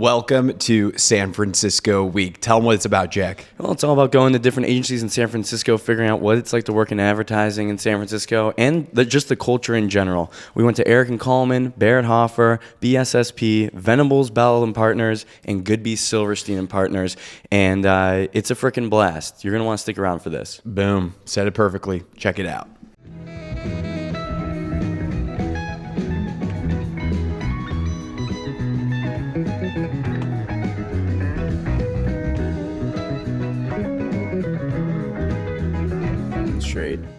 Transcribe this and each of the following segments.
Welcome to San Francisco Week. Tell them what it's about, Jack. Well, it's all about going to different agencies in San Francisco, figuring out what it's like to work in advertising in San Francisco, and just the culture in general. We went to Eric and Coleman, Barrett Hoffer, BSSP, Venables Bell and Partners, and Goodby Silverstein and Partners, and it's a freaking blast. You're going to want to stick around for this. Boom. Said it perfectly. Check it out.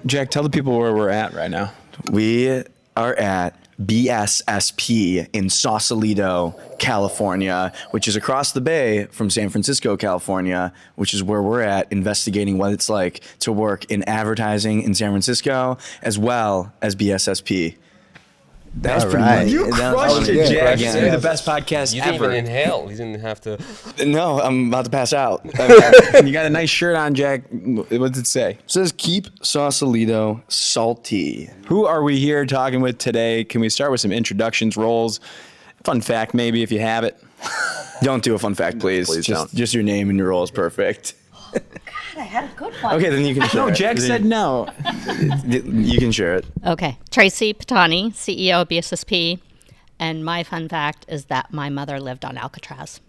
Jack, tell the people where we're at right now. We are at BSSP in Sausalito, California, which is across the bay from San Francisco, California, which is where we're at investigating what it's like to work in advertising in San Francisco, as well as BSSP. That was pretty much. You crushed it, Jack. You're the best podcast You ever. didn't even inhale. You didn't have to. No, I'm about to pass out. You got a nice shirt on, Jack. What does it say? It says, keep Sausalito salty. Who are we here talking with today? Can we start with some introductions, roles? Fun fact, maybe, if you have it. Don't do a fun fact, please. Just your name and your role is perfect. God, I had a good one. Okay, then you can share No, it. Jack said no. You can share it. Okay. Tracey Pattani, CEO of BSSP. And my fun fact is that my mother lived on Alcatraz.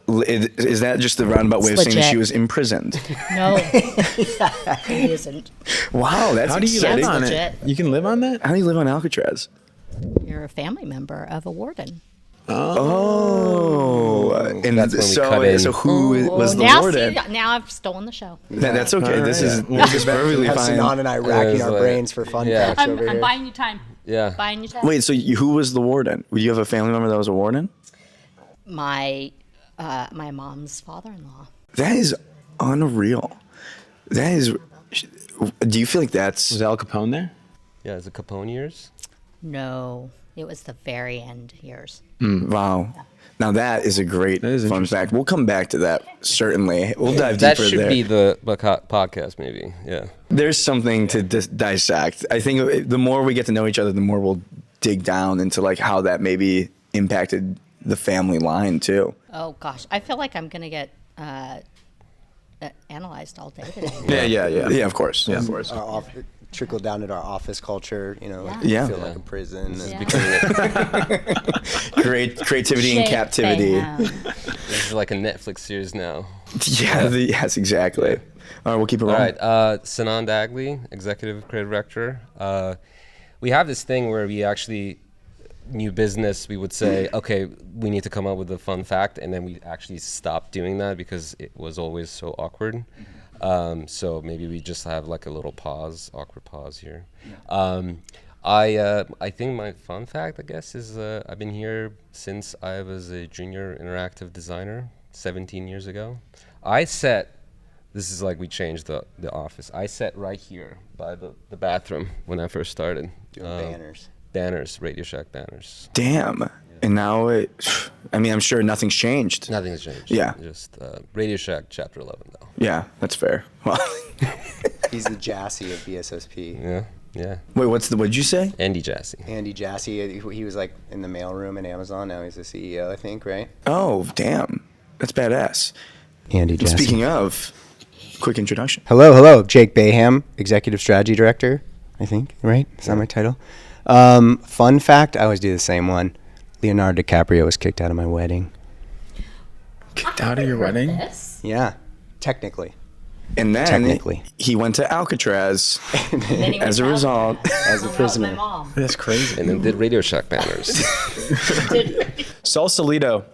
Is that just the roundabout way of saying that she was imprisoned? No, it isn't. Wow, that's How do you exciting. live on legit. it? You can live on that? How do you live on Alcatraz? You're a family member of a warden. Oh, and That's when we cut in. so who was the now, warden? now I've stolen the show. That's okay. All This is right. perfectly Have fine. Sinan and I racking was our like- brains for fun Yeah. facts over I'm here. buying you time. Yeah. Buying you time. Wait, so who was the warden? Do you have a family member that was a warden? My mom's father-in-law. That is unreal. That is. Do you feel like that's? Was Al Capone there? Yeah. Is it Capone years? No, it was the very end years. Wow. Now that is a great is fun interesting. fact. We'll come back to that certainly. We'll dive That deeper should there. be the podcast, maybe. Yeah. There's something to dissect. I think the more we get to know each other, the more we'll dig down into like how that maybe impacted the family line too. Oh gosh, I feel like I'm gonna get analyzed all day today. Yeah, of course. Yeah, of course. Trickle down into our office culture, Yeah. feel like a prison. Yeah. Great creativity and Shake captivity. Bayham. This is like a Netflix series now. Yeah, yes, exactly. All right, we'll keep it All rolling. right. Sinan Dagli, executive creative director. We have this thing where we actually, new business, we would say, okay, we need to come up with a fun fact, and then we actually stopped doing that because it was always so awkward. So maybe we just have like a little awkward pause here. I think my fun fact, I guess, is I've been here since I was a junior interactive designer 17 years ago. This is like we changed the office. I sat right here by the bathroom when I first started. Banners. Banners, Radio Shack banners. Damn. And now, I'm sure nothing's changed. Nothing's changed. Yeah. Just Radio Shack Chapter 11 though. Yeah, that's fair. Well, He's the Jassy of BSSP. Yeah. Yeah. wait, what'd you say? Andy Jassy. Andy Jassy, he was like in the mailroom at Amazon. Now he's the CEO, I think, right? Oh, damn. That's badass. Andy And speaking of, quick introduction. Hello. Jake Bayham, Executive Strategy Director, I think, right? Is that my title? Fun fact, I always do the same one. Leonardo DiCaprio was kicked out of my wedding. Kicked out of your wedding? This? Yeah, technically. And then Technically. he went to Alcatraz Then he went as a to result. As a Hung out with prisoner. My mom. That's crazy. And then did Radio Shack banners. Sausalito.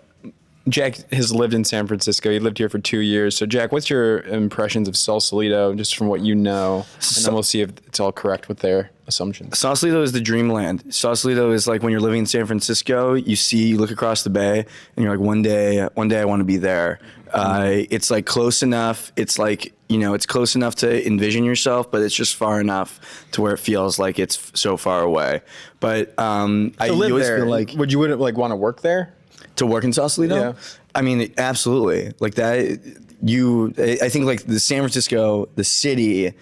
Jack has lived in San Francisco. He lived here for 2 years. So, Jack, what's your impressions of Sausalito, just from what you know? And then we'll see if it's all correct with their assumptions. Sausalito is the dreamland. Sausalito is like when you're living in San Francisco, you look across the bay, and you're like, one day I want to be there. It's like close enough. It's like, it's close enough to envision yourself, but it's just far enough to where it feels like it's so far away. But you always feel like would you want to work there? to work in Sausalito. Yeah. I mean, absolutely. Like that. I think like the San Francisco, the city,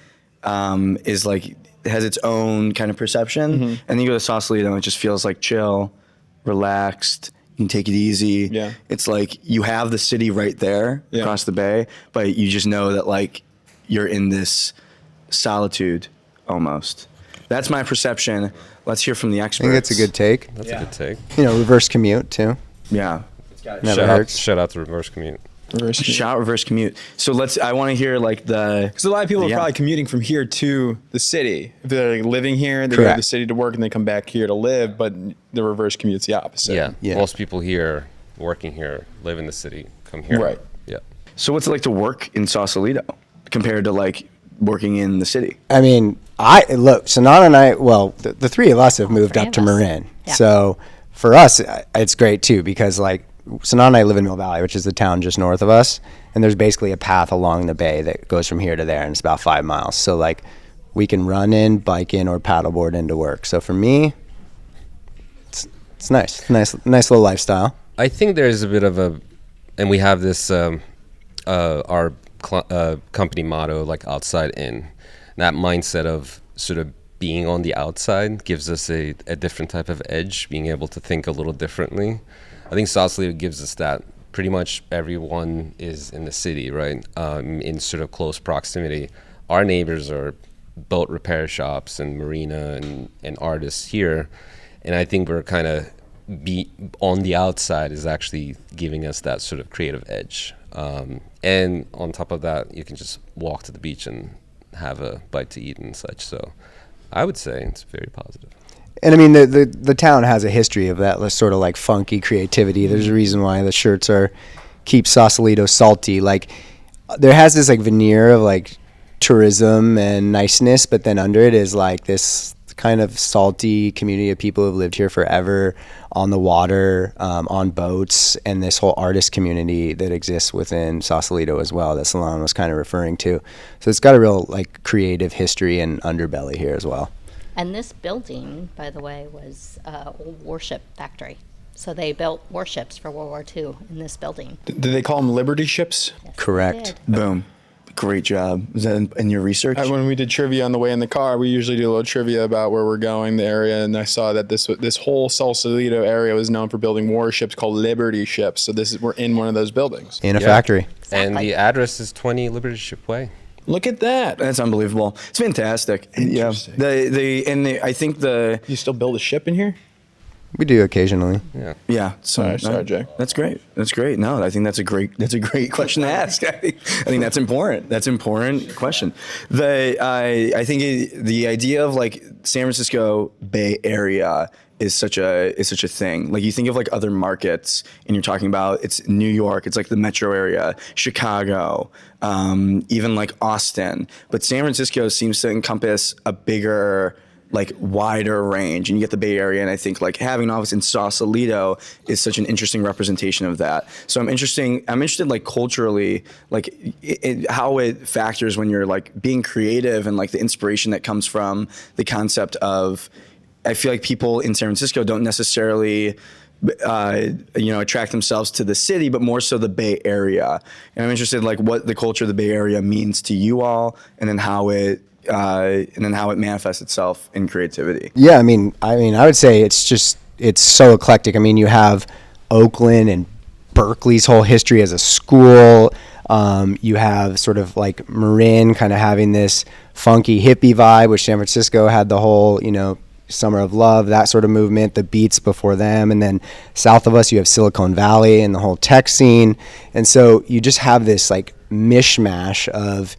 is like has its own kind of perception, and then you go to Sausalito, and it just feels like chill, relaxed. You can take it easy. Yeah. It's like you have the city right there across the bay, but you just know that like you're in this solitude almost. That's my perception. Let's hear from the I experts. think that's a good take. That's a good take. Reverse commute too. Yeah. Never hurts. Shout out to reverse commute. Reverse commute. So I want to hear like Because a lot of people are probably commuting from here to the city. If they're like, living here, they go to Correct. the city to work and they come back here to live, but the reverse commute's the opposite. Yeah. Most people here, working here, live in the city, come here. Right. Yeah. So what's it like to work in Sausalito compared to like working in the city? I mean, Sinan and I, well, the three of us have moved three up of to us. Marin. Yeah. So for us, it's great too, because like Sinan and I live in Mill Valley, which is the town just north of us. And there's basically a path along the bay that goes from here to there, and it's about 5 miles. So like we can run in, bike in, or paddleboard into work. So for me, it's nice. Nice little lifestyle. I think there's a bit of and we have this, our company motto, like outside in. That mindset of sort of being on the outside gives us a different type of edge, being able to think a little differently. I think Sausalito gives us that. Pretty much everyone is in the city, right? In sort of close proximity. Our neighbors are boat repair shops and marina and artists here. And I think we're kind of on the outside is actually giving us that sort of creative edge. And on top of that, you can just walk to the beach and have a bite to eat and such. So I would say it's very positive. And I mean, the town has a history of that sort of like funky creativity. There's a reason why the shirts are keep Sausalito salty. Like there has this like veneer of like tourism and niceness, but then under it is like this kind of salty community of people who've lived here forever on the water, on boats, and this whole artist community that exists within Sausalito as well that Sinan was kind of referring to. So it's got a real like creative history and underbelly here as well. And this building, by the way, was an old warship factory. So they built warships for World War II in this building. Did they call them Liberty ships? Yes, they Correct. did. Boom. Great job. Was that in your research? When we did trivia on the way in the car, we usually do a little trivia about where we're going, the area, and I saw that this whole Sausalito area was known for building warships called Liberty ships. So we're in one of those buildings. In a Yeah. factory. And Exactly. the address is 20 Liberty Ship Way. Look at that. That's unbelievable. It's fantastic. Yeah. Interesting. I think the You still build a ship in here? We do occasionally. Yeah. Sorry, Jay. That's great. That's great. No, I think that's a great question to ask. I think that's important. That's an important question. I think the idea of like San Francisco Bay Area is such a thing. Like you think of like other markets, and you're talking about it's New York, it's like the metro area, Chicago, even like Austin. But San Francisco seems to encompass a bigger, like wider range, and you get the Bay Area, and I think like having an office in Sausalito is such an interesting representation of that. So I'm interested like culturally, like how it factors when you're like being creative and like the inspiration that comes from the concept of. I feel like people in San Francisco don't necessarily attract themselves to the city, but more so the Bay Area. And I'm interested like what the culture of the Bay Area means to you all, and then how it manifests itself in creativity. Yeah, I mean, I would say it's so eclectic. I mean, you have Oakland and Berkeley's whole history as a school. You have sort of like Marin kind of having this funky hippie vibe, which San Francisco had the whole, Summer of Love, that sort of movement, the beats before them. And then south of us, you have Silicon Valley and the whole tech scene. And so you just have this like mishmash of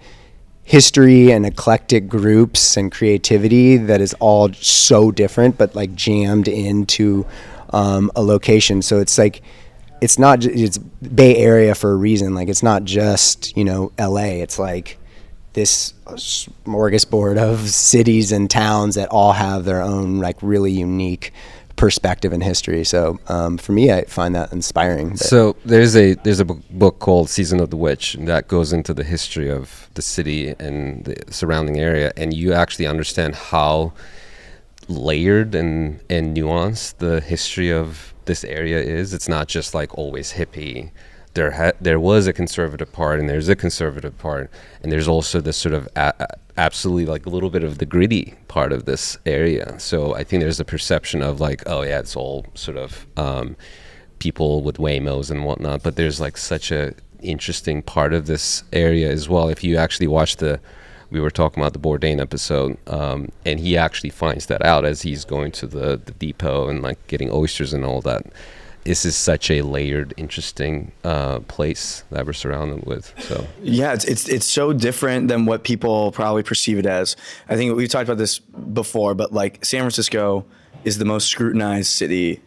history and eclectic groups and creativity that is all so different, but like jammed into a location. So it's like, it's Bay Area for a reason. Like it's not just, LA. It's like this smorgasbord of cities and towns that all have their own like really unique perspective and history. So for me, I find that inspiring. So there's a book called Season of the Witch, and that goes into the history of the city and the surrounding area, and you actually understand how layered and nuanced the history of this area is. It's not just like always hippie. There was a conservative part, and there's a conservative part, and there's also this sort of absolutely like a little bit of the gritty part of this area. So I think there's a perception of like, oh yeah, it's all sort of people with Waymos and whatnot, but there's like such a interesting part of this area as well. If you actually watch we were talking about the Bourdain episode, and he actually finds that out as he's going to the depot and like getting oysters and all that. This is such a layered, interesting place that we're surrounded with. So Yeah, it's so different than what people probably perceive it as. I think we've talked about this before, but like San Francisco is the most scrutinized city,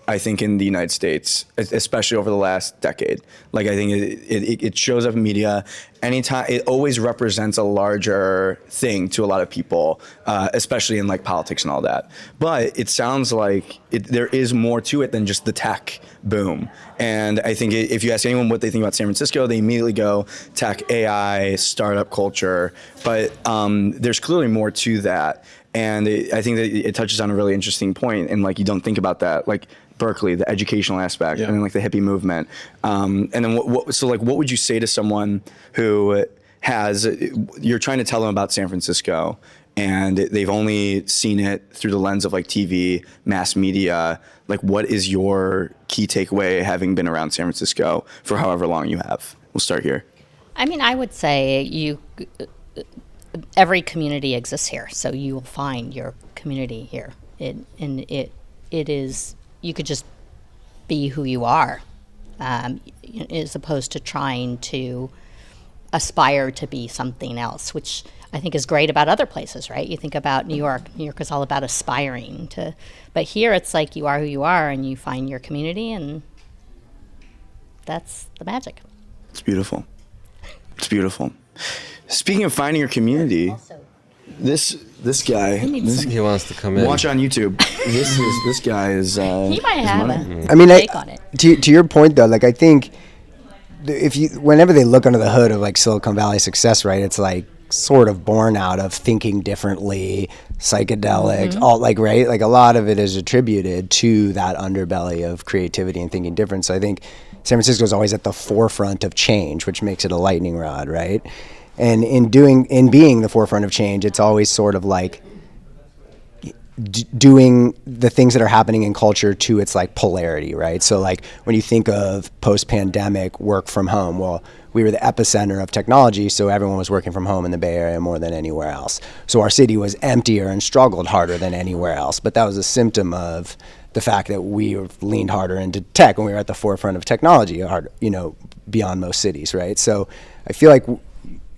I think, in the United States, especially over the last decade. Like, I think it shows up in media. Anytime, it always represents a larger thing to a lot of people, especially in like politics and all that. But it sounds like there is more to it than just the tech boom. And I think if you ask anyone what they think about San Francisco, they immediately go tech, AI, startup culture. But there's clearly more to that. And I think that it touches on a really interesting point, and like you don't think about that, like Berkeley, the educational aspect, and then like the hippie movement. And then what would you say to someone who you're trying to tell them about San Francisco, and they've only seen it through the lens of like TV, mass media? Like, what is your key takeaway having been around San Francisco for however long you have? We'll start here. I mean, I would say every community exists here, so you will find your community here. It is, you could just be who you are, as opposed to trying to aspire to be something else, which I think is great about other places, right? You think about New York. New York is all about aspiring to, but here it's like you are who you are, and you find your community, and that's the magic. It's beautiful. It's beautiful. Speaking of finding your community, this guy, he wants to come in. watch on YouTube. This guy is. He might have a I mean, take on it. to your point though, like I think whenever they look under the hood of like Silicon Valley success, right, it's like sort of born out of thinking differently, psychedelics, all like, right, like a lot of it is attributed to that underbelly of creativity and thinking different. So I think San Francisco is always at the forefront of change, which makes it a lightning rod, right? And in being the forefront of change, it's always sort of like doing the things that are happening in culture to its like polarity, right? So like when you think of post-pandemic work from home, well, we were the epicenter of technology, so everyone was working from home in the Bay Area more than anywhere else. So our city was emptier and struggled harder than anywhere else. But that was a symptom of the fact that we leaned harder into tech, and we were at the forefront of technology, beyond most cities, right? So I feel like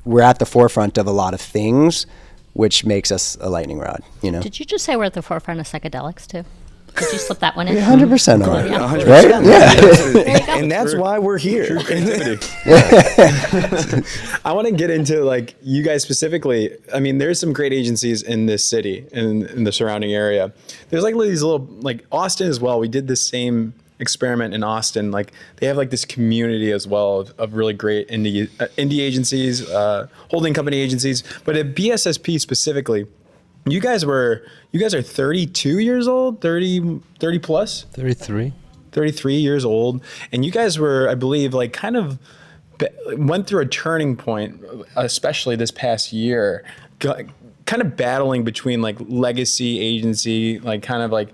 we're at the forefront of a lot of things, which makes us a lightning rod, Did you just say we're at the forefront of psychedelics too? Did you slip that one in? 100% on it. 100%. Right? Yeah. And that's why we're here. I want to get into like you guys specifically. I mean, there's some great agencies in this city and in the surrounding area. There's like these little, like Austin as well. We did this same experiment in Austin. Like they have like this community as well of really great indie agencies, holding company agencies. But at BSSP specifically, you guys are 32 years old, 30 plus? 33. 33 years old. And you guys were, I believe, like kind of went through a turning point, especially this past year, kind of battling between like legacy agency, like kind of like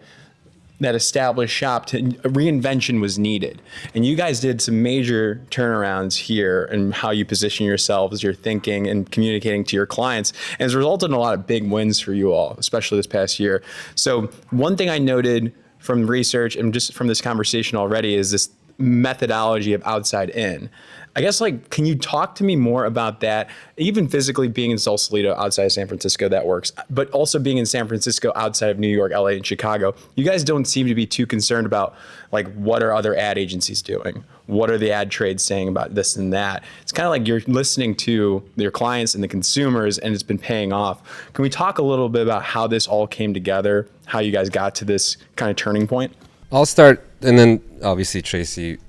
that established shop. Reinvention was needed. And you guys did some major turnarounds here and how you position yourselves, your thinking and communicating to your clients. And it's resulted in a lot of big wins for you all, especially this past year. So one thing I noted from research and just from this conversation already is this methodology of outside in. I guess, like, can you talk to me more about that? Even physically being in Sausalito outside of San Francisco, that works. But also being in San Francisco outside of New York, LA, and Chicago, you guys don't seem to be too concerned about, like, what are other ad agencies doing? What are the ad trades saying about this and that? It's kind of like you're listening to your clients and the consumers, and it's been paying off. Can we talk a little bit about how this all came together, how you guys got to this kind of turning point? I'll start, and then obviously Tracey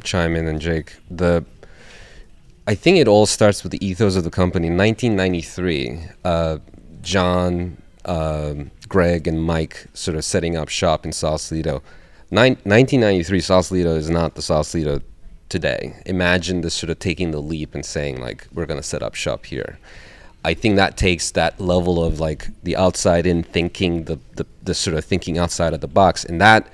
chime in, and Jake. I think it all starts with the ethos of the company. In 1993, John, Greg, and Mike sort of setting up shop in Sausalito. 1993, Sausalito is not the Sausalito today. Imagine this sort of taking the leap and saying, like, we're going to set up shop here. I think that takes that level of, like, the outside in thinking, the sort of thinking outside of the box. And that,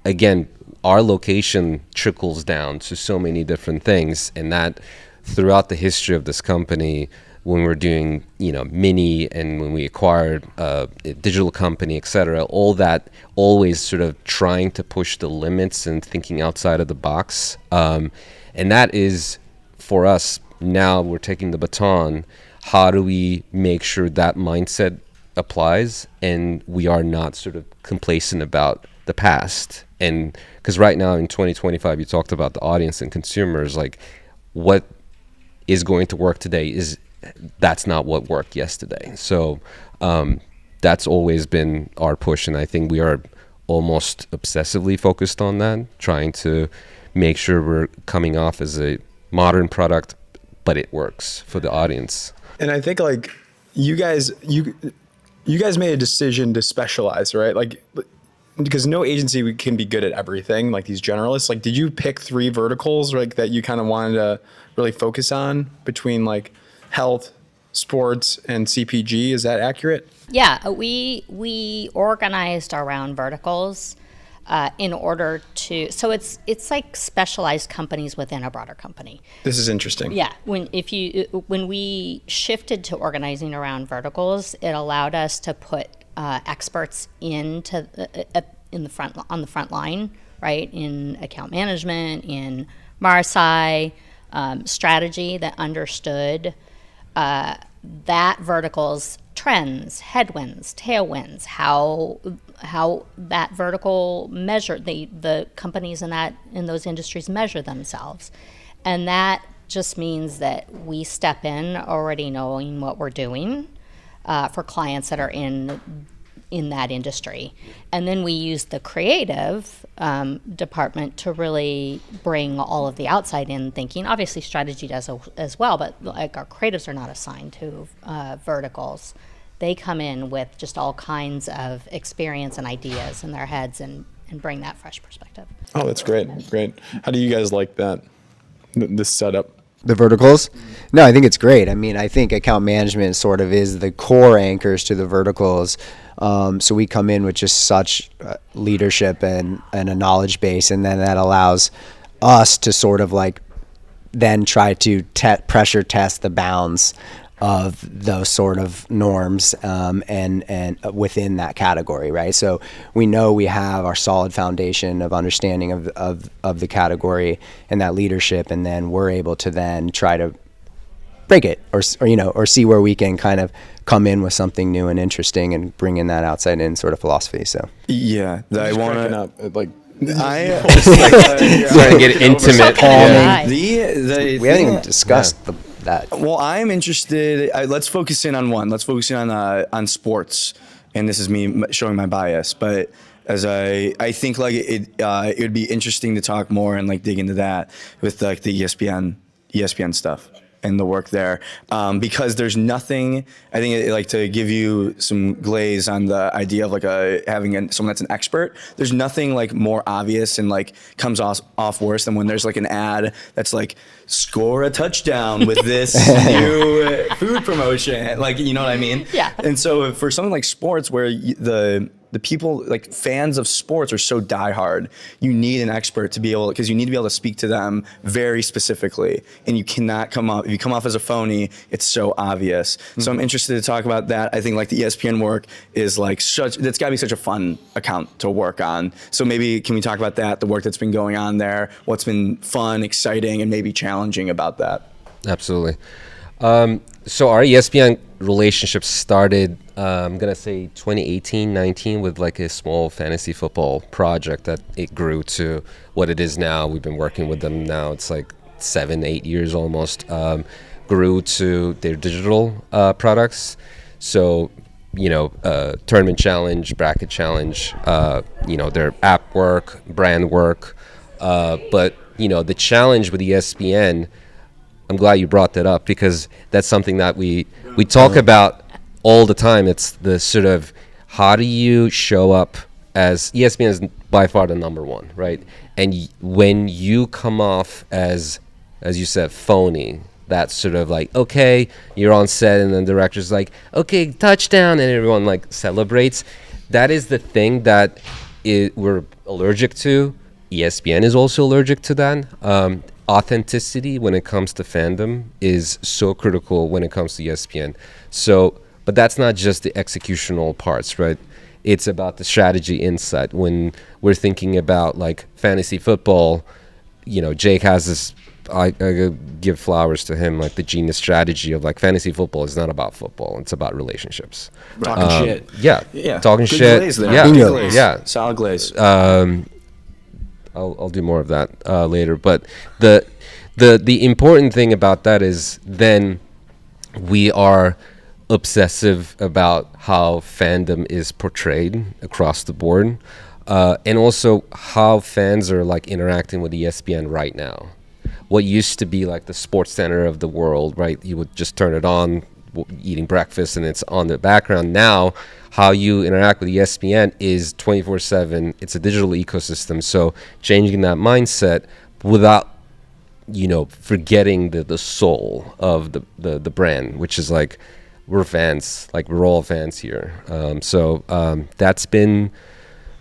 again, our location trickles down to so many different things, and that throughout the history of this company, when we're doing, mini, and when we acquired a digital company, et cetera, all that always sort of trying to push the limits and thinking outside of the box. And that is, for us, now we're taking the baton. How do we make sure that mindset applies and we are not sort of complacent about the past? And because right now in 2025, you talked about the audience and consumers, like what is going to work today that's not what worked yesterday. So that's always been our push, and I think we are almost obsessively focused on that, trying to make sure we're coming off as a modern product, but it works for the audience. And I think like you guys made a decision to specialize, right? Like, because no agency can be good at everything, like these generalists. Like, did you pick 3 verticals like that you kind of wanted to really focus on between like health, sports, and CPG? Is that accurate? Yeah, we organized around verticals in order to. So it's like specialized companies within a broader company. This is interesting. Yeah, when we shifted to organizing around verticals, it allowed us to put experts on the front line, right? In account management, in Marsai, strategy, that understood that vertical's trends, headwinds, tailwinds, how that vertical measure, the companies in those industries measure themselves. And that just means that we step in already knowing what we're doing for clients that are in that industry. And then we use the creative department to really bring all of the outside in thinking. Obviously strategy does as well, but like our creatives are not assigned to verticals. They come in with just all kinds of experience and ideas in their heads and bring that fresh perspective. Oh, that's great. Great. How do you guys like that, this setup? The verticals? No, I think it's great. I mean, I think account management sort of is the core anchors to the verticals. So we come in with just such leadership and a knowledge base, and then that allows us to sort of like then try to pressure test the bounds of those sort of norms and within that category, right? So we know we have our solid foundation of understanding of the category and that leadership, and then we're able to then try to break it or see where we can kind of come in with something new and interesting and bring in that outside in sort of philosophy. So yeah, I want to like. Starting to get intimate. we haven't even discussed that. Well, I'm interested. Let's focus in on one. Let's focus in on sports, and this is me showing my bias. But as I think like it would be interesting to talk more and like dig into that with like the ESPN stuff and the work there, because there's nothing. I think like to give you some glaze on the idea of like having someone that's an expert. There's nothing like more obvious and like comes off worse than when there's like an ad that's like score a touchdown with this new food promotion. Like, you know what I mean? Yeah. And so for something like sports, where the people, like fans of sports, are so diehard, you need an expert to be able, because you need to be able to speak to them very specifically, and you cannot if you come off as a phony, it's so obvious. Mm-hmm. So I'm interested to talk about that. I think like the ESPN work is like that's gotta be such a fun account to work on. So maybe can we talk about that, the work that's been going on there, what's been fun, exciting, and maybe challenging about that? Absolutely. So our ESPN relationship started, I'm going to say 2018, 19 with like a small fantasy football project that it grew to what it is now. We've been working with them now. It's like 7-8 years almost. Grew to their digital products. So, tournament challenge, bracket challenge, their app work, brand work. But, the challenge with ESPN, I'm glad you brought that up, because that's something that we talk about all the time. It's the sort of, how do you show up as ESPN is by far the number one, right? And when you come off as you said, phony, that's sort of like, okay, you're on set and then the director's like, okay, touchdown, and everyone like celebrates. That is the thing that we're allergic to ESPN is also allergic to that. Authenticity when it comes to fandom is so critical when it comes to ESPN. So, but that's not just the executional parts, right? It's about the strategy inside. When we're thinking about like fantasy football, you know, Jake has this, I give flowers to him, like the genius strategy of like fantasy football is not about football. It's about relationships. Talking shit. Yeah. Yeah. Talking Good shit. glaze there. Yeah. Good glaze. Yeah. Solid glaze. I'll do more of that later. But the important thing about that is then we are obsessive about how fandom is portrayed across the board, and also how fans are like interacting with ESPN right now. What used to be like the sports center of the world, right? You would just turn it on, eating breakfast, and it's on the background. Now, how you interact with ESPN is 24/7. It's a digital ecosystem. So changing that mindset without, you know, forgetting the soul of the brand, which is like, we're fans, like we're all fans here. So that's been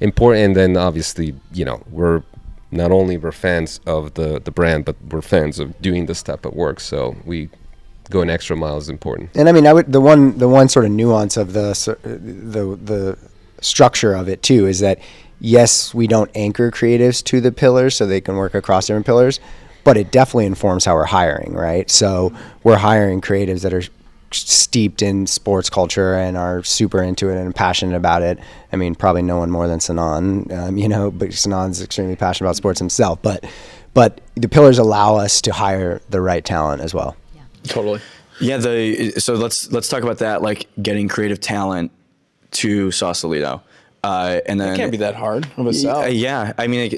important. And then obviously, you know, we're fans of the brand, but we're fans of doing this type of work. So we go an extra mile is important. And I mean, the one sort of nuance of the structure of it too is that yes, we don't anchor creatives to the pillars so they can work across different pillars, but it definitely informs how we're hiring, right? So we're hiring creatives that are steeped in sports culture and are super into it and passionate about it. I mean, probably no one more than Sinan, you know, but Sinan's extremely passionate about sports himself. But the pillars allow us to hire the right talent as well. Yeah. Totally. Yeah. So let's talk about that. Like getting creative talent to Sausalito. And then It can't be that hard of a sell. yeah, I mean,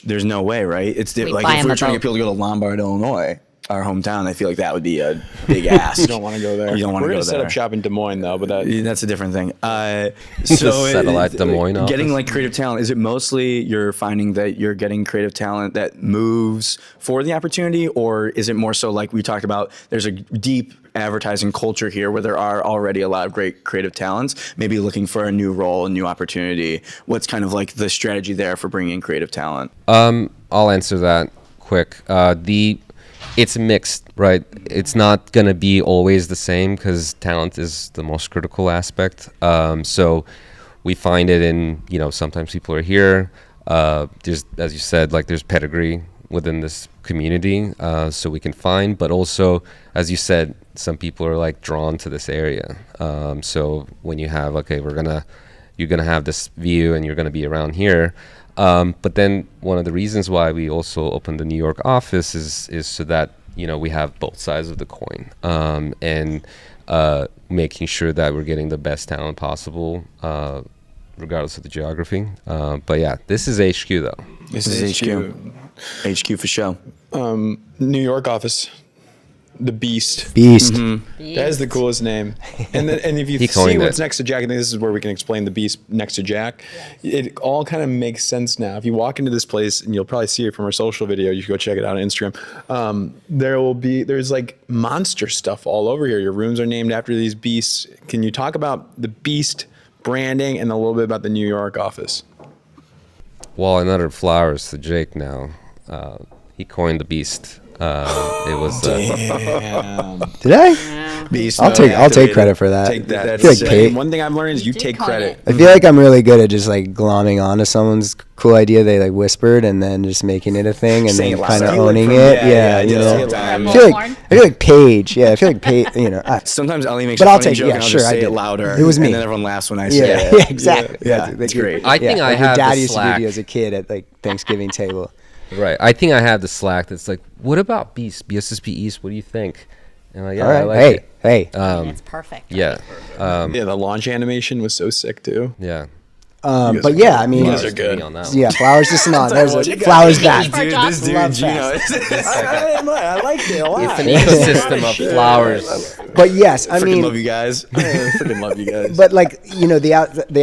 there's no way, right? It's We like buy if him we a were trying to boat. get people to go to Lombard, Illinois, our hometown, I feel like that would be a big ask. You don't want to go there. You don't want We're to go gonna set there. up shop in Des Moines though, but That's a different thing. The So satellite Des Moines office. getting like creative talent, is it mostly you're finding that you're getting creative talent that moves for the opportunity, or is it more so like we talked about, there's a deep advertising culture here where there are already a lot of great creative talents, maybe looking for a new role, a new opportunity? What's kind of like the strategy there for bringing in creative talent? I'll answer that quick. It's mixed, right? It's not gonna be always the same because talent is the most critical aspect. So we find it in, you know, sometimes people are here. There's, as you said, like there's pedigree within this community, so we can find. But also, as you said, some people are like drawn to this area. So when you have, okay, you're gonna have this view and you're gonna be around here. But then one of the reasons why we also opened the New York office is so that, you know, we have both sides of the coin, and making sure that we're getting the best talent possible, regardless of the geography. But yeah, this is HQ though. This is HQ. HQ for show. New York office. The Beast. Beast. That is the coolest name. And if you He see coined what's it. next to Jack, I think this is where we can explain the Beast next to Jack. It all kind of makes sense now. If you walk into this place, and you'll probably see it from our social video, you should go check it out on Instagram. There's like monster stuff all over here. Your rooms are named after these beasts. Can you talk about the Beast branding and a little bit about the New York office? Well, another flowers to Jake now. He coined the beast. It was Did I? Beast I'll mode take activated. credit for that. Take that. I feel like That's Kate, One thing I've learned is you did take coin credit. it. I feel like I'm really good at just like glomming onto someone's cool idea they like whispered and then just making it a thing and Saying then it kind of loud. owning Yeah, it. yeah, you yeah, know. all the time. I feel Horn? like Paige. Yeah, I feel like Paige. You know. Sometimes Ellie makes But a I'll funny take- joke yeah, and I'll sure, just I say it did. louder. It was me. And then everyone laughs when I say Yeah, it. yeah, exactly. Yeah, That's it's great. I think I like your have dad the used to slack. do as a kid at like Thanksgiving table. Right. I think I have the slack that's like, what about Beast? BSSP East, what do you think? And I'm like, yeah, All right. I like hey, it. hey. It's perfect. Yeah. Yeah, the launch animation was so sick too. Yeah. But yeah, I mean, You guys are good. On that one. yeah, flowers to Sinan. There's a flowers back. Dude, this dude, Love Gino. fest. I liked it a lot. It's an ecosystem of flowers. But yes, I Freaking meing, love you guys. Freaking love you guys. but like, you know, the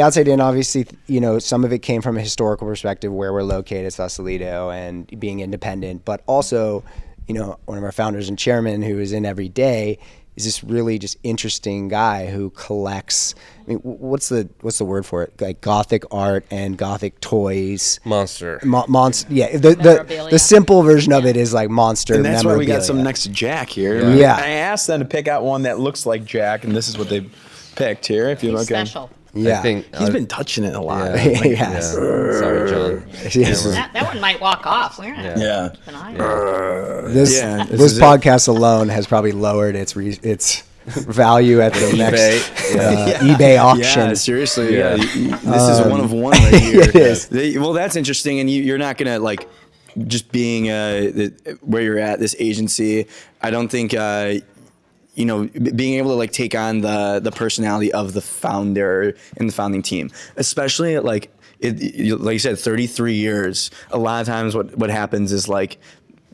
outside in, obviously, you know, some of it came from a historical perspective where we're located, Sausalito, and being independent, but also, you know, one of our founders and chairman who is in every day is this really just interesting guy who collects. I mean, what's the word for it? Like Gothic art and Gothic toys. Monster. Monster. Yeah. Memorabilia. The simple version of it is like monster. And that's why we got memorabilia. some next to Jack here. Yeah. I asked them to pick out one that looks like Jack, and this is what they picked here. If you He's look at, special. Yeah. I think he's been touching it a lot. Yes. Sorry, John. Yes. That one might walk off. We're gonna Yeah. keep an eye on it. This Yeah, this this is it. podcast alone has probably lowered its value at the next eBay auction. Yeah, seriously. Yeah. This is one of one right here. It is. Well, that's interesting. And you're not going to like just being where you're at, this agency. I don't think, being able to like take on the personality of the founder and the founding team, especially at like you said, 33 years. A lot of times what happens is like,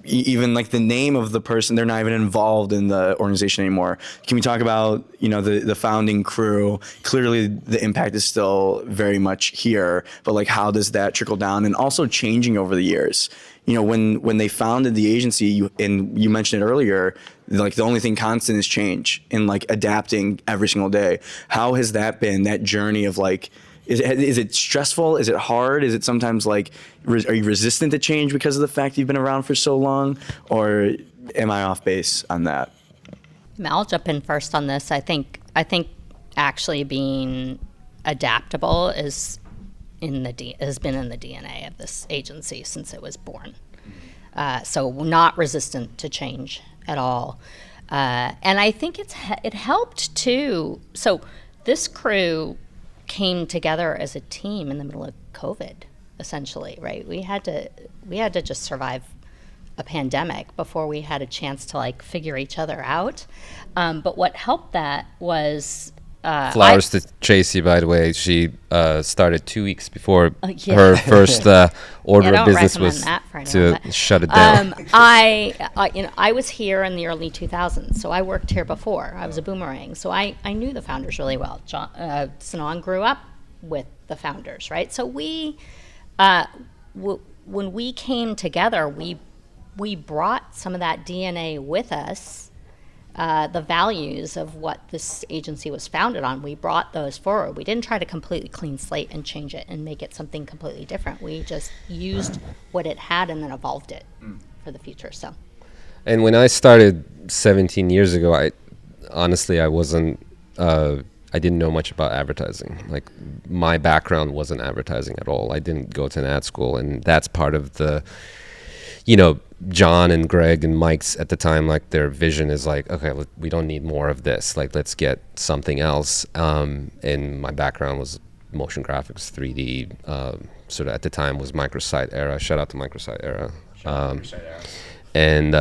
even like the name of the person, they're not even involved in the organization anymore. Can we talk about, the founding crew? Clearly the impact is still very much here, but like how does that trickle down? And also changing over the years. When they founded the agency, you mentioned it earlier, like the only thing constant is change and like adapting every single day. How has that been, that journey of like, is it stressful? Is it hard? Is it sometimes like, are you resistant to change because of the fact you've been around for so long? Or am I off base on that? I'll jump in first on this. I think actually being adaptable has been in the DNA of this agency since it was born. So not resistant to change at all. And I think it helped too. So this crew came together as a team in the middle of COVID, essentially, right? We had to just survive a pandemic before we had a chance to like figure each other out. But what helped that was Flowers to Tracey, by the way. She started 2 weeks before yeah. her first order Yeah, of don't business recommend was that for anyone, to but, shut it down. I was here in the early 2000s, so I worked here before. I was a boomerang, so I knew the founders really well. Sinan grew up with the founders, right? So we, when we came together, we brought some of that DNA with us. The values of what this agency was founded on, we brought those forward. We didn't try to completely clean slate and change it and make it something completely different. We just used what it had and then evolved it for the future. So, And when I started 17 years ago, I wasn't, I didn't know much about advertising. Like my background wasn't advertising at all. I didn't go to an ad school, and that's part of the, John and Greg and Mike's at the time, like their vision is like, okay, we don't need more of this. Like, let's get something else. And my background was motion graphics, 3D. Sort of at the time was microsite era. Shout out to microsite era. And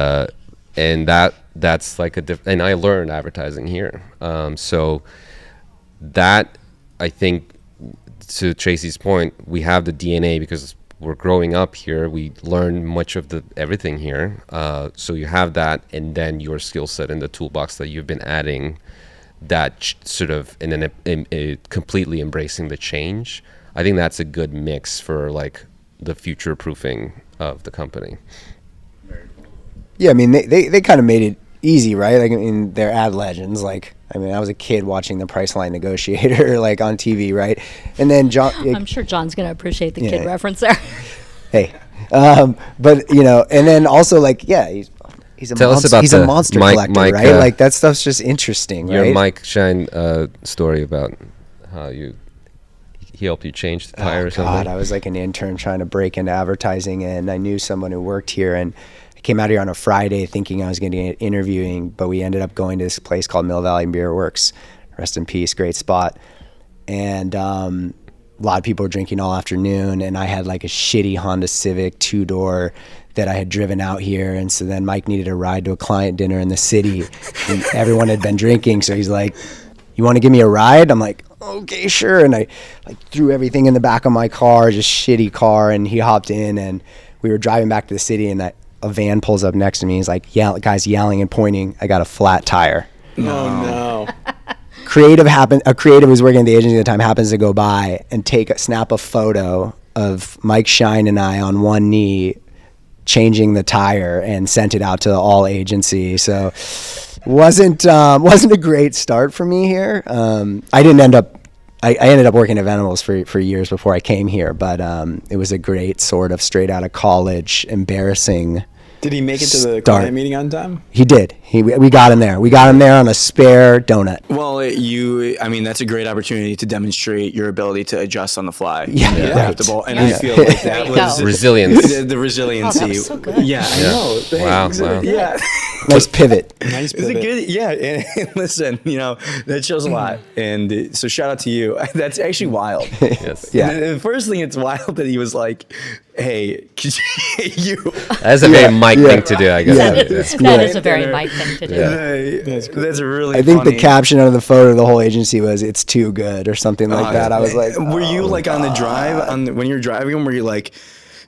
that's like and I learned advertising here. So that, I think, to Tracey's point, we have the DNA because we're growing up here. We learn much of everything here. So you have that, and then your skill set in the toolbox that you've been adding, that sort of, and then completely embracing the change. I think that's a good mix for like the future proofing of the company. Yeah, I mean, they kind of made it easy, right? Like, I mean, they're ad legends. Like, I mean, I was a kid watching the Priceline Negotiator, like, on TV, right? And then John... I'm sure John's going to appreciate the kid reference there. Hey. But, and then also, like, yeah, he's a Tell us about he's a monster collector, Mike, right? Like, that stuff's just interesting, Your right? Mike Shine story about how he helped you change the tire or something. God, I was like an intern trying to break into advertising, and I knew someone who worked here, and I came out here on a Friday thinking I was going to get interviewing, but we ended up going to this place called Mill Valley Beer Works. Rest in peace, great spot. And a lot of people were drinking all afternoon, and I had like a shitty Honda Civic 2-door that I had driven out here. And so then Mike needed a ride to a client dinner in the city, and everyone had been drinking. So he's like, "You want to give me a ride?" I'm like, "Okay, sure." And I like threw everything in the back of my car, just shitty car. And he hopped in, and we were driving back to the city, and a van pulls up next to me. He's like, guys yelling and pointing. I got a flat tire. Oh no. A creative who was working at the agency at the time happens to go by and snap a photo of Mike Shine and I on one knee changing the tire, and sent it out to all agency. So wasn't a great start for me here. I didn't end up. I ended up working at Venables for years before I came here, but it was a great sort of straight out of college, embarrassing. Did he make it to the Start. client meeting on time? He did. We got him there. We got him there on a spare donut. Well, I mean, that's a great opportunity to demonstrate your ability to adjust on the fly. Yeah. Be Yeah. adaptable. And Yeah. I feel like There that you was go. Resilience. the resiliency. Oh, that was so good. Yeah, I know. Wow, Thanks. wow. Yeah. Nice pivot. Nice It's a pivot. good, yeah. And listen, that shows a lot. And so shout out to you. That's actually wild. Yes. Yeah. The first thing, it's wild that he was like, "Hey, could you?" That's a very Mike Yeah. thing to do, I guess. Yeah. That is a very Mike thing to do. That's really. I think funny. the caption of the photo of the whole agency was "It's too good" or something like that. I was like, were you oh, like on the drive when you were driving him? Were you like,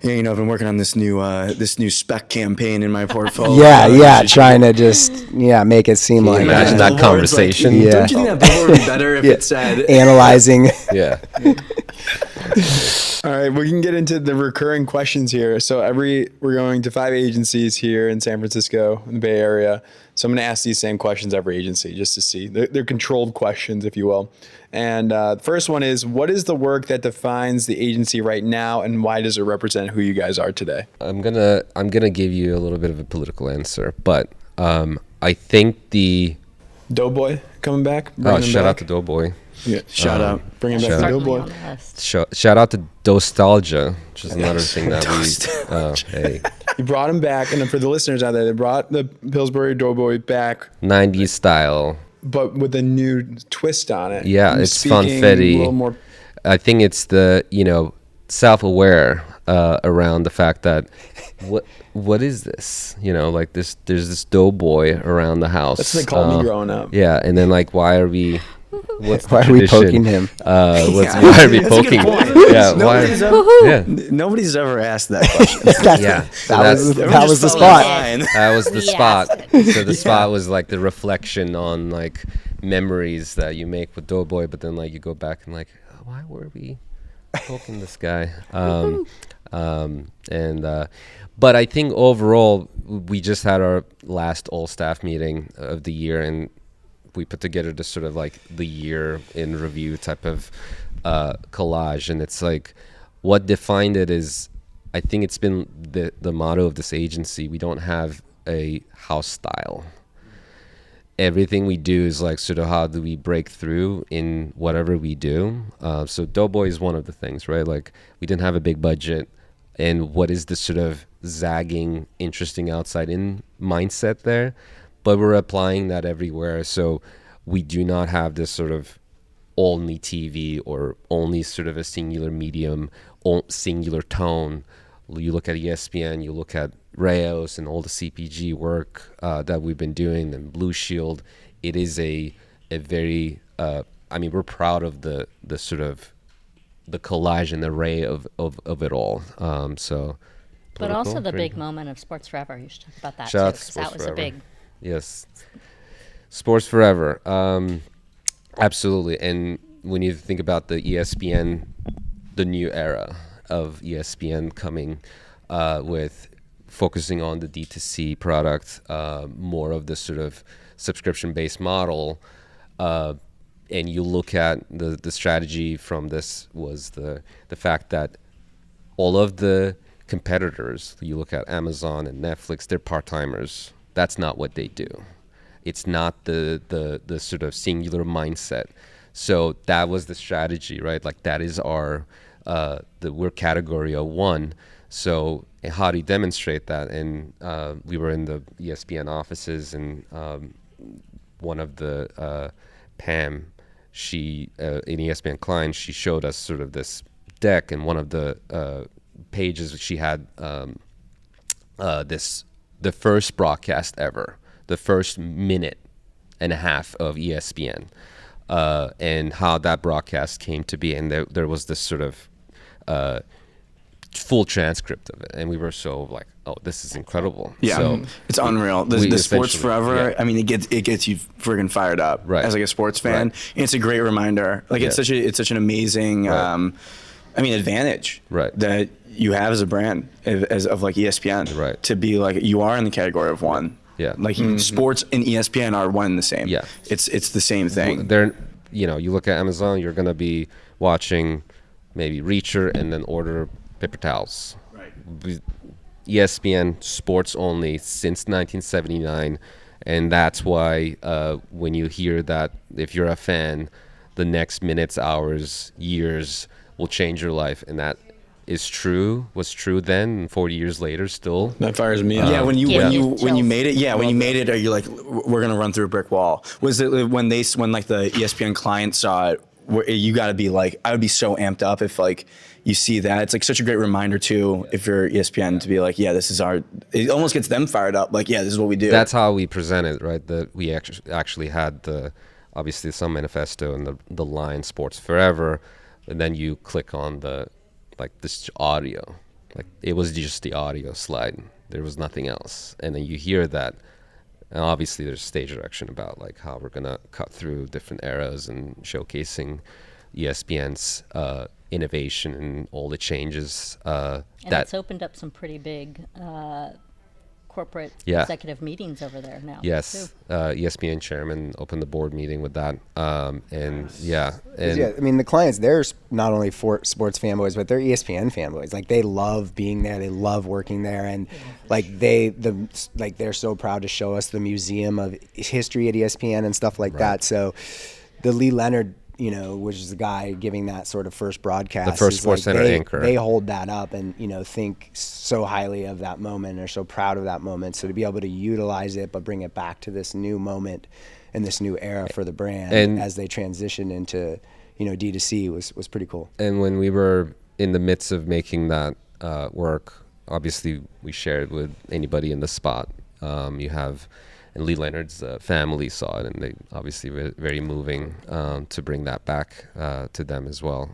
I've been working on this new spec campaign in my portfolio. yeah, trying to just make it seem like imagine that Billboard's conversation? Yeah. Don't you think that billboard would be better if it said? analyzing. Yeah. All right, we can get into the recurring questions here. So we're going to 5 agencies here in San Francisco, in the Bay Area. So I'm going to ask these same questions every agency just to see. They're controlled questions, if you will. And the first one is, what is the work that defines the agency right now, and why does it represent who you guys are today? I'm gonna give you a little bit of a political answer, but I think the Doughboy coming back? Bringing him shout out back? to Doughboy. Yeah. Shout out. Bring him back Shout to out. Certainly Doughboy. on the list. Shout out to Dostalgia, which is another thing that we. Hey, You brought him back, and for the listeners out there, they brought the Pillsbury Doughboy back, 90s style. but with a new twist on it. Yeah, And it's speaking funfetti. A little more. I think it's the self-aware around the fact that what is this? Like this. There's this doughboy around the house. That's what they called me growing up. Yeah, and then like, why are we? What's the Why are we tradition? poking him? Why are we That's a good poking? point. Yeah, Nobody's why? ever, Yeah, nobody's ever asked that question. yeah. So That was that's- that was the Everyone just fell in spot. line. That was the We spot. asked So the spot was like the reflection on like memories that you make with Doughboy, but then like you go back and like, why were we poking this guy? But I think overall we just had our last all staff meeting of the year, and we put together this sort of like the year in review type of collage, and it's like what defined it is, I think it's been the motto of this agency. We don't have a house style. Everything we do is like sort of how do we break through in whatever we do. So Doughboy is one of the things, right? Like we didn't have a big budget, and what is the sort of zagging, interesting outside in mindset there? But we're applying that everywhere. So we do not have this sort of only TV or only sort of a singular medium, singular tone. You look at ESPN, you look at Rayos and all the CPG work that we've been doing, and Blue Shield. It is a very, we're proud of the sort of the collage and the array of it all. But also the Political, big moment of Sports Forever. You should talk about that Shout out too, to 'cause that Sports was a Forever. big. Yes. Sports Forever. Absolutely. And when you think about the ESPN, the new era of ESPN coming with focusing on the D2C product, more of the sort of subscription-based model, and you look at the strategy from this was the fact that all of the competitors, you look at Amazon and Netflix, they're part-timers. That's not what they do. It's not the sort of singular mindset. So that was the strategy, right? Like that is our we're category of one. So how do you demonstrate that? And we were in the ESPN offices, and one of the Pam, she in ESPN client, she showed us sort of this deck, and one of the pages she had the first broadcast ever, the first minute and a half of ESPN, and how that broadcast came to be, and there was this sort of full transcript of it, and we were so like, oh, this is incredible. Yeah, So it's unreal. we The Sports essentially- Forever. yeah. I mean, it gets you friggin' fired up Right. as like a sports fan. Right. And it's a great reminder. Like it's such an amazing, Right. advantage Right. that you have as a brand of like ESPN. Right. To be like you are in the category of one. Yeah. Like sports and ESPN are one and the same. Yeah. It's the same thing. They're, you look at Amazon, you're gonna be watching maybe Reacher and then order paper towels. Right. ESPN sports only since 1979, and that's why when you hear that, if you're a fan, the next minutes, hours, years will change your life, and that is true. Was true then, and 40 years later, still. That fires me up. Yeah, when you chills. made it, when you made it, are you like, we're gonna run through a brick wall? Was it when like the ESPN client saw it? You got to be like, I would be so amped up if like you see that. It's like such a great reminder too, if you're ESPN, to be like, yeah, this is our. It almost gets them fired up. Like, yeah, this is what we do. That's how we present it, right? That we actually had obviously some manifesto and the line "Sports Forever," and then you click on this audio. Like, it was just the audio slide. There was nothing else, and then you hear that. And obviously, there's stage direction about like how we're gonna cut through different eras and showcasing ESPN's innovation and all the changes. And that it's opened up some pretty big corporate Yeah. executive meetings over there now. yes, too. ESPN chairman opened the board meeting with that, and Yeah, I mean, the clients, they're not only sports fanboys, but they're ESPN fanboys. Like, they love being there, they love working there, and like they're so proud to show us the museum of history at ESPN and stuff like that. So the Lee Leonard, which is the guy giving that sort of first broadcast, The first is Sports Center anchor. They hold that up and think so highly of that moment, or so proud of that moment. So to be able to utilize it, but bring it back to this new moment and this new era for the brand, And- as they transition into D2C was pretty cool. And when we were in the midst of making that work, obviously we shared with anybody in the spot. And Lee Leonard's family saw it, and they obviously were very moving to bring that back to them as well.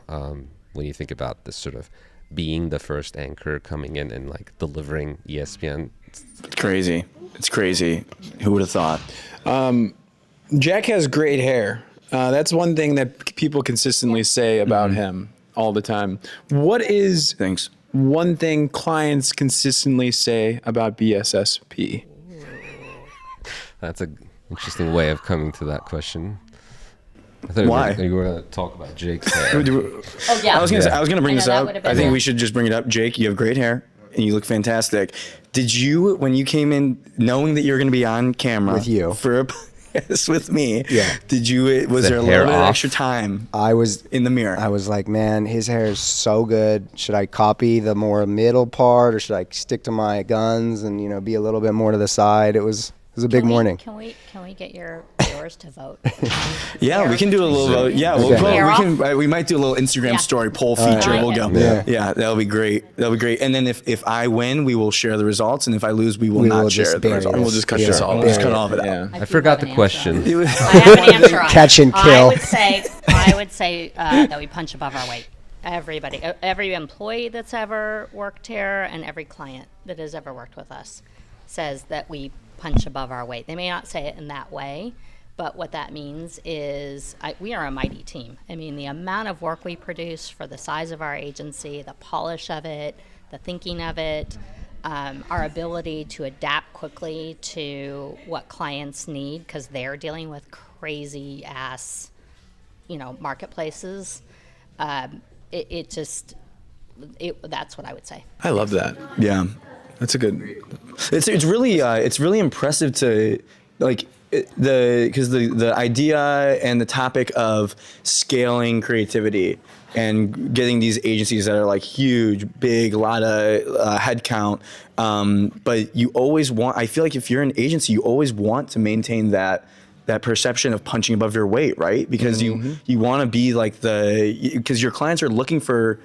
When you think about this sort of being the first anchor coming in and like delivering ESPN. It's crazy. It's crazy. Who would have thought? Jack has great hair. That's one thing that people consistently say about him all the time. What is Thanks. one thing clients consistently say about BSSP? That's an interesting way of coming to that question. I thought Why? you were going to talk about Jake's hair. Oh yeah. I was gonna bring I know this that up. would've I been think the- we should just bring it up. Jake, you have great hair and you look fantastic. Did you, when you came in, knowing that you were gonna be on camera With you. for yes, with me? Yeah. Did you? Was The there a hair little bit of off? extra time I was in the mirror? I was like, man, his hair is so good. Should I copy the more middle part, or should I stick to my guns and be a little bit more to the side? It was a big morning. Can we get your viewers to vote? Yeah, we can do a little. Yeah, we might do a little Instagram Yeah. story poll feature. Right. We'll go. Yeah. Yeah, that'll be great. That'll be great. And then if I win, we will share the results, and if I lose, we will We not will share just the bury results. this. We'll just cut Yeah. this off. We'll just cut Yeah. off of that. Yeah. I do forgot have the an question. answer on it. I have an answer on it. Catch and kill. I would say that we punch above our weight. Everybody, every employee that's ever worked here, and every client that has ever worked with us, says that we punch above our weight. They may not say it in that way, but what that means is we are a mighty team. I mean, the amount of work we produce for the size of our agency, the polish of it, the thinking of it, our ability to adapt quickly to what clients need, because they're dealing with crazy ass, marketplaces. That's what I would say. I love that. Yeah. That's a good. It's really impressive to like because the idea and the topic of scaling creativity and getting these agencies that are like huge, big, a lot of headcount. But you always want. I feel like if you're an agency, you always want to maintain that perception of punching above your weight, right? Because you want to be like because your clients are looking for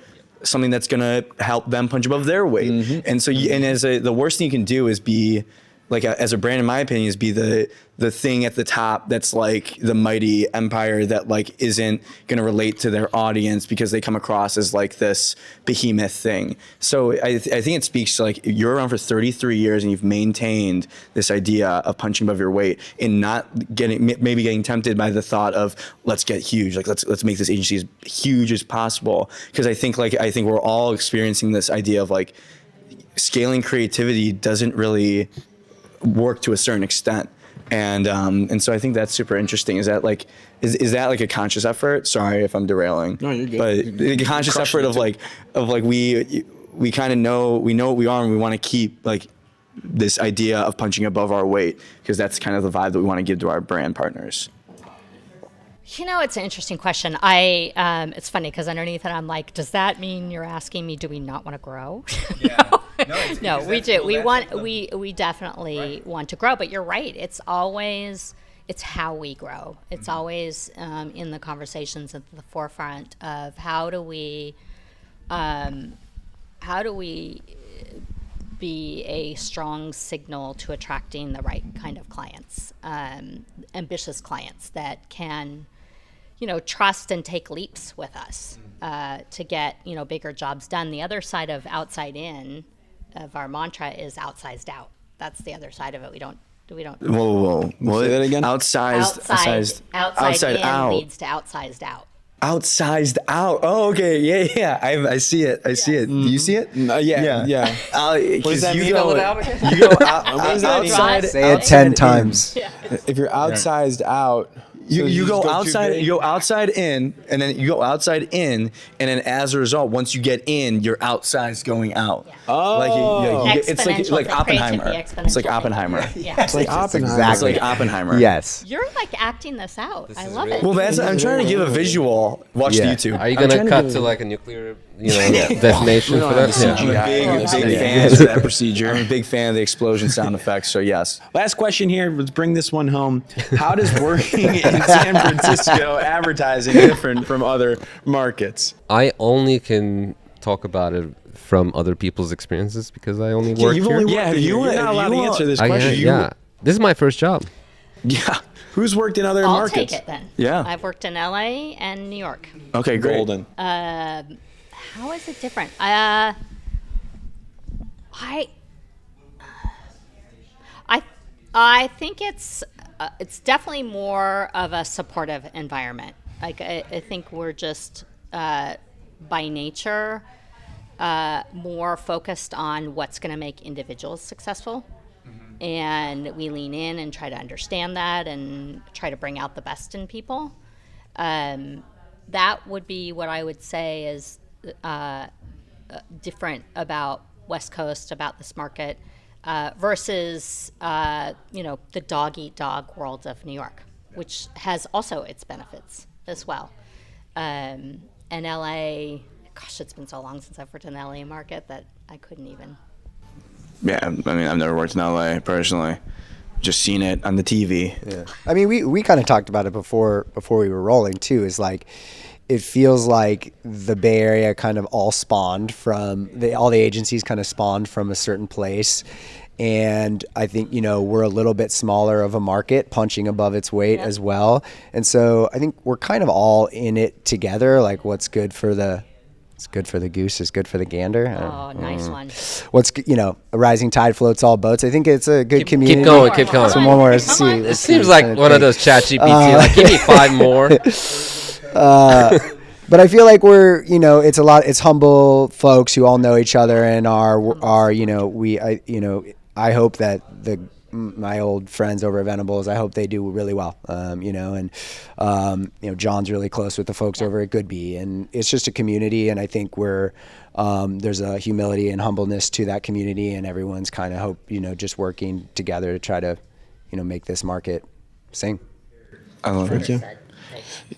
something that's gonna help them punch above their weight. And so, the worst thing you can do is be like, as a brand, in my opinion, is be the thing at the top that's like the mighty empire that like isn't gonna relate to their audience because they come across as like this behemoth thing. So I think it speaks to like, you're around for 33 years and you've maintained this idea of punching above your weight and not getting tempted by the thought of let's get huge, like let's make this agency as huge as possible. Because I think we're all experiencing this idea of like scaling creativity doesn't really work to a certain extent. And so I think that's super interesting. Is that like a conscious effort? Sorry if I'm derailing. No, you're good. But a conscious effort of like we kind of know what we are, and we want to keep like this idea of punching above our weight, because that's kind of the vibe that we want to give to our brand partners. It's an interesting question. It's funny because underneath it, I'm like, does that mean you're asking me, do we not want to grow? No, we do. We definitely want to grow, but you're right. It's how we grow. It's always in the conversations at the forefront of how do we be a strong signal to attracting the right kind of clients, ambitious clients that can, trust and take leaps with us to get, bigger jobs done. The other side of outside in of our mantra is outsized out. That's the other side of it. We don't. Whoa. Say that again. Outside in out leads to outsized out. Outsized out. Oh, okay. Yeah. I see it. Do you see it? Yeah. What does that mean? You go outside. Say it 10 times. If you're outsized out, You go outside. too big. You go outside in, and then you go outside in, and then as a result, once you get in, you're outsized going out. Yeah. Oh. It's like Exponential. Oppenheimer. Creativity, It's like exponential. Oppenheimer. Yeah. It's like Oppenheimer. It's like Oppenheimer. Yes. You're like acting this out. I love really it. Well, I'm trying to give a visual. Watch the Yeah. YouTube. Are you I'm gonna trying cut give to a- like a nuclear, detonation for that? I'm a big fan of that procedure. I'm a big fan of the explosion sound effects. So yes. Last question here. Let's bring this one home. How does working in San Francisco advertising different from other markets? I only can talk about it from other people's experiences because I only work You've here. only worked here. You're not allowed to answer this question. Yeah. This is my first job. Yeah. Who's worked in other I'll markets? take it then. Yeah. I've worked in LA and New York. Okay. Great. Golden. How is it different? I think it's definitely more of a supportive environment. Like I think we're just by nature more focused on what's going to make individuals successful. And we lean in and try to understand that and try to bring out the best in people. That would be what I would say is different about West Coast, about this market, versus the dog-eat-dog world of New York, which has also its benefits as well. And LA, gosh, it's been so long since I've worked in the LA market that I couldn't even. Yeah. I mean, I've never worked in LA personally. Just seen it on the TV. Yeah. I mean, we kind of talked about it before we were rolling too. Is like, it feels like the Bay Area kind of all spawned from all the agencies kind of spawned from a certain place. And I think, we're a little bit smaller of a market, punching above its weight as well. And so I think we're kind of all in it together. Like, what's good for the goose is good for the gander. Oh, nice one. What's, a rising tide floats all boats. I think it's a good community. Keep going. Some more. Let's Come see. on. It seems like one of those ChatGPT. Like, give me 5 more. But I feel like we're, it's humble folks who all know each other and I hope that my old friends over at Venables, I hope they do really well, John's really close with the folks over at Goodby, and it's just a community, and I think there's a humility and humbleness to that community, and everyone's kind of just working together to try to, make this market sing. I love it.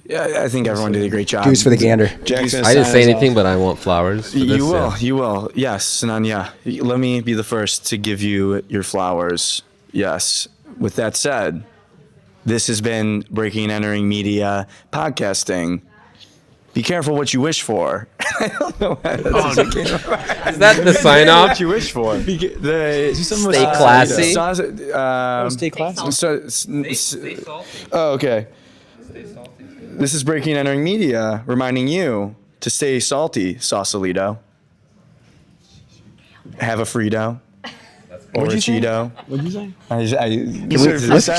Yeah, I think everyone did a great job. Goose for the gander. Jackson, I didn't say anything, but I want flowers. For this, You will. Yes, Sinan, yeah. Let me be the first to give you your flowers. Yes. With that said, this has been Breaking and Entering Media podcasting. Be careful what you wish for. I don't know how Is that the sign off? What you wish for? Stay classy. Stay classy. Oh, okay. This is Breaking and Entering Media, reminding you to stay salty, Sausalito. Have a Frito. Or a Cheeto. What'd you say?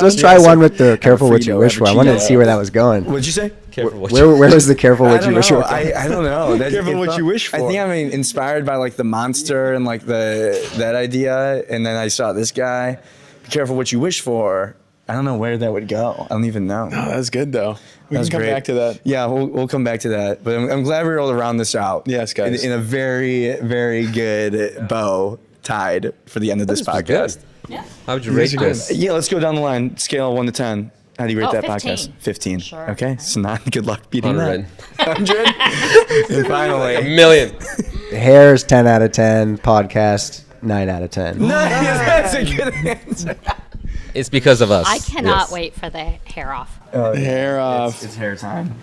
Let's try one with the careful what you wish for. I wanted to see where that was going. What'd you say? Where was the careful what you wish for? I don't know. Careful what you wish for. I think I'm inspired by like the monster and like that idea, and then I saw this guy. be careful what you wish for. I don't know where that would go. I don't even know. Oh, that's good though. We That's can come great. back to that. Yeah, we'll come back to that. But I'm glad we were able to round this out. Yes, guys. In a very, very good bow tied for the end of this podcast. How would you rate are good. this? Yeah, let's go down the line. Scale 1 to 10. How do you rate Oh, that 15. podcast? 15. Sure. Okay, so not good luck beating 100. that. 100. And finally, A million. Hair is 10 out of 10. Podcast 9 out of 10. that's a good answer. It's because of us. I cannot Yes. wait for the hair off. Hair off. It's hair time.